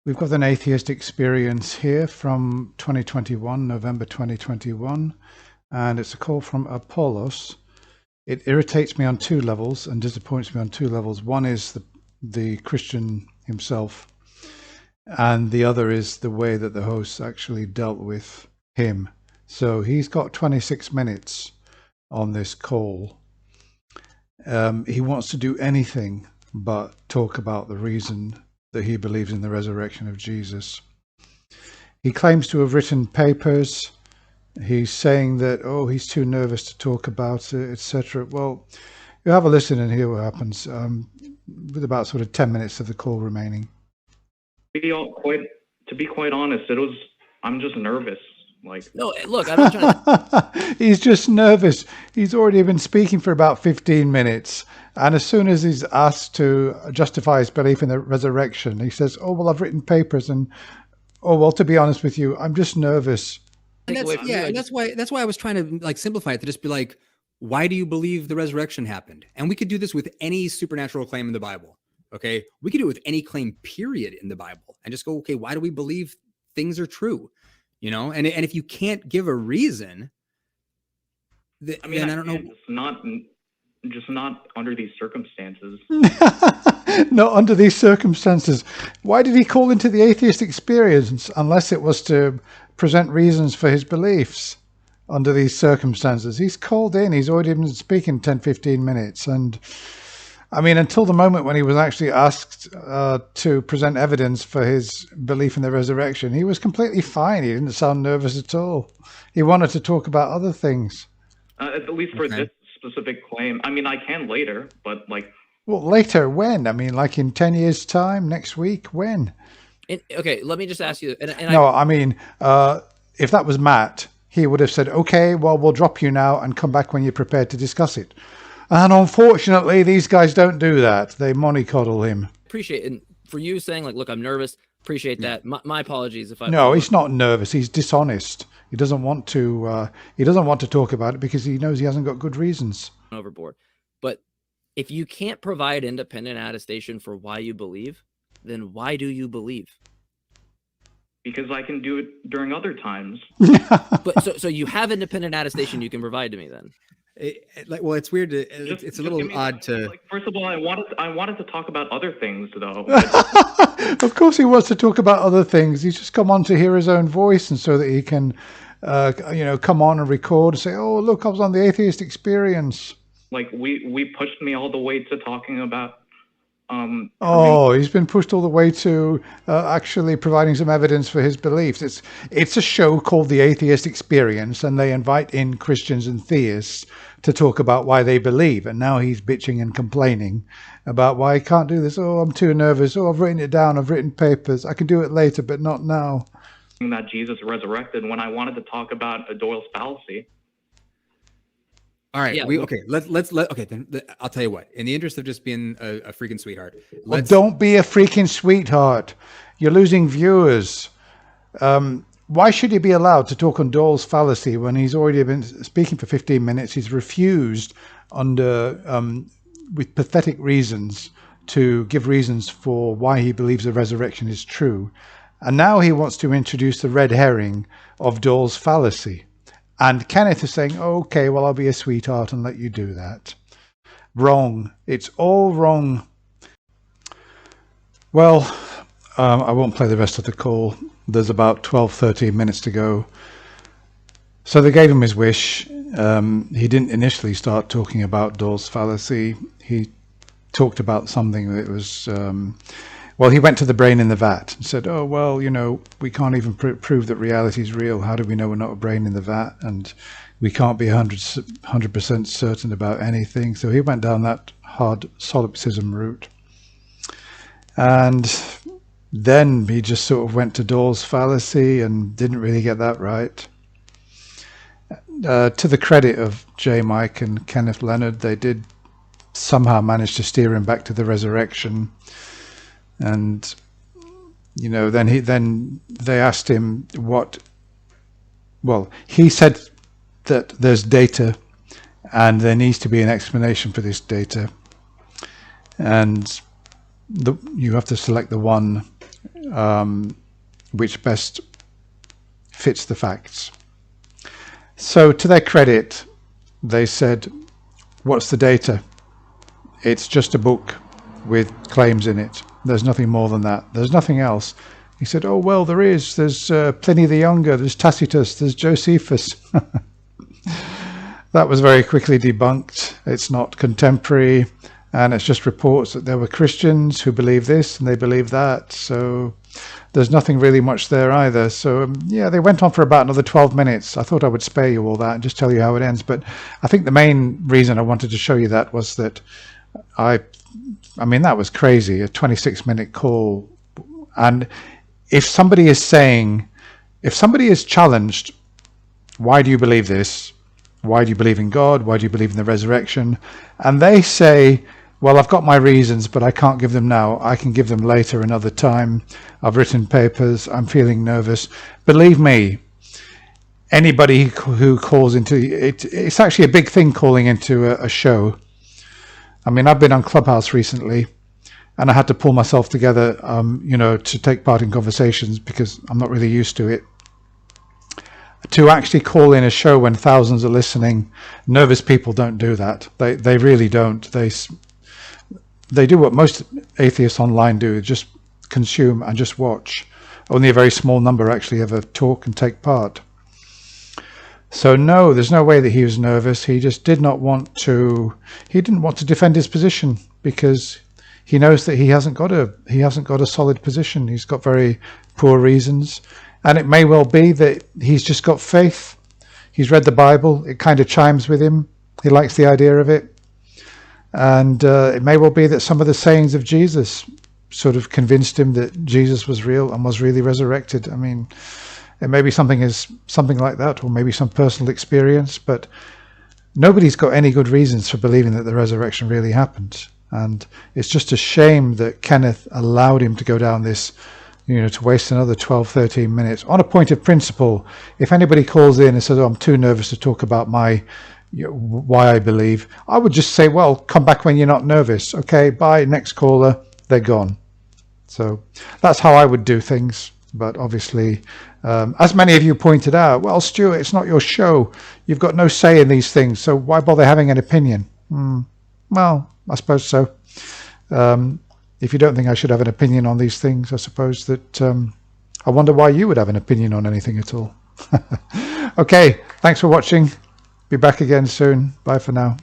We've got an atheist experience here from 2021, November 2021, and it's a call from Apollos. It irritates me on two levels and disappoints me on two levels. One is the Christian himself, and the other is the way that the hosts actually dealt with him. So he's got 26 minutes on this call. He wants to do anything but talk about the reason that he believes in the resurrection of Jesus. He claims to have written papers. He's saying that, oh, he's too nervous to talk about it, etc. Well, you have a listen and hear what happens with about sort of 10 minutes of the call remaining. To be quite honest, I'm just nervous. No, look, I'm not trying to... He's just nervous. He's already been speaking for about 15 minutes. And as soon as he's asked to justify his belief in the resurrection, he says, oh, well, I've written papers. And, oh, well, to be honest with you, I'm just nervous. And that's why I was trying to simplify it to just be like, why do you believe the resurrection happened? And we could do this with any supernatural claim in the Bible. Okay. We could do it with any claim period in the Bible and just go, okay, why do we believe things are true? And if you can't give a reason, then I don't know. Just not under these circumstances. Not under these circumstances. Why did he call into the atheist experience unless it was to present reasons for his beliefs under these circumstances? He's called in. He's already been speaking 10, 15 minutes. And I mean, until the moment when he was actually asked to present evidence for his belief in the resurrection, he was completely fine. He didn't sound nervous at all. He wanted to talk about other things. At least for this specific claim. I mean, I can later, but Well, later, when? I mean, like in 10 years' time, next week, when? Okay, let me just ask you. If that was Matt, he would have said, okay, well, we'll drop you now and come back when you're prepared to discuss it. And unfortunately, these guys don't do that. They mollycoddle him. Appreciate it. And for you saying, look, I'm nervous, appreciate that. My apologies if I... No, he's not nervous. He's dishonest. He doesn't want to talk about it because he knows he hasn't got good reasons. Overboard. But if you can't provide independent attestation for why you believe, then why do you believe? Because I can do it during other times. But so you have independent attestation you can provide to me then? It's weird. It's a little odd to. First of all, I wanted to talk about other things, though. Of course, he wants to talk about other things. He's just come on to hear his own voice, and so that he can, come on and record and say, "Oh, look, I was on the atheist experience." We pushed me all the way to talking about. He's been pushed all the way to actually providing some evidence for his beliefs. It's a show called The Atheist Experience, and they invite in Christians and theists to talk about why they believe. And now he's bitching and complaining about why he can't do this. Oh, I'm too nervous. Oh, I've written it down. I've written papers. I can do it later, but not now. That Jesus resurrected when I wanted to talk about a Doyle's fallacy. All right. Yeah. Then I'll tell you what, in the interest of just being a freaking sweetheart. Don't be a freaking sweetheart. You're losing viewers. Why should he be allowed to talk on Doyle's fallacy when he's already been speaking for 15 minutes? He's refused with pathetic reasons to give reasons for why he believes the resurrection is true. And now he wants to introduce the red herring of Doyle's fallacy. And Kenneth is saying, okay, well, I'll be a sweetheart and let you do that. Wrong. It's all wrong. Well, I won't play the rest of the call. There's about 12, 13 minutes to go. So they gave him his wish. He didn't initially start talking about Doyle's fallacy. He talked about something that was... he went to the brain in the vat and said, oh, well, we can't even prove that reality is real. How do we know we're not a brain in the vat? And we can't be 100% certain about anything. So he went down that hard solipsism route. And then he just sort of went to Doyle's fallacy and didn't really get that right. To the credit of J. Mike and Kenneth Leonard, they did somehow manage to steer him back to the resurrection. And then they asked him what. Well, he said that there's data, and there needs to be an explanation for this data, and you have to select the one which best fits the facts. So to their credit, they said, what's the data? It's just a book with claims in it. There's nothing more than that. There's nothing else. He said, oh, well, there is. There's Pliny the Younger, there's Tacitus, there's Josephus. That was very quickly debunked. It's not contemporary, and it's just reports that there were Christians who believe this and they believe that. So there's nothing really much there either. So yeah, they went on for about another 12 minutes. I thought I would spare you all that and just tell you how it ends. But I think the main reason I wanted to show you that was that I mean, that was crazy, a 26-minute call. And if somebody is challenged, why do you believe this? Why do you believe in God? Why do you believe in the resurrection? And they say, well, I've got my reasons, but I can't give them now. I can give them later, another time. I've written papers. I'm feeling nervous. Believe me, anybody who calls into it, it's actually a big thing calling into a show. I mean, I've been on Clubhouse recently, and I had to pull myself together, to take part in conversations because I'm not really used to it. To actually call in a show when thousands are listening, nervous people don't do that. They really don't. They do what most atheists online do, just consume and just watch. Only a very small number actually ever talk and take part. So no, there's no way that he was nervous. He just didn't want to defend his position because he knows that he hasn't got a solid position. He's got very poor reasons. And it may well be that he's just got faith. He's read the Bible. It kind of chimes with him. He likes the idea of it. And it may well be that some of the sayings of Jesus sort of convinced him that Jesus was real and was really resurrected. I mean, it may be something like that, or maybe some personal experience, but nobody's got any good reasons for believing that the resurrection really happened. And it's just a shame that Kenneth allowed him to go down this, to waste another 12, 13 minutes. On a point of principle, if anybody calls in and says, oh, I'm too nervous to talk about why I believe, I would just say, well, come back when you're not nervous. Okay, bye, next caller, they're gone. So that's how I would do things. But obviously, as many of you pointed out, well, Stuart, it's not your show. You've got no say in these things, so why bother having an opinion? Well, I suppose so. If you don't think I should have an opinion on these things, I suppose that I wonder why you would have an opinion on anything at all. Okay, thanks for watching. Be back again soon. Bye for now.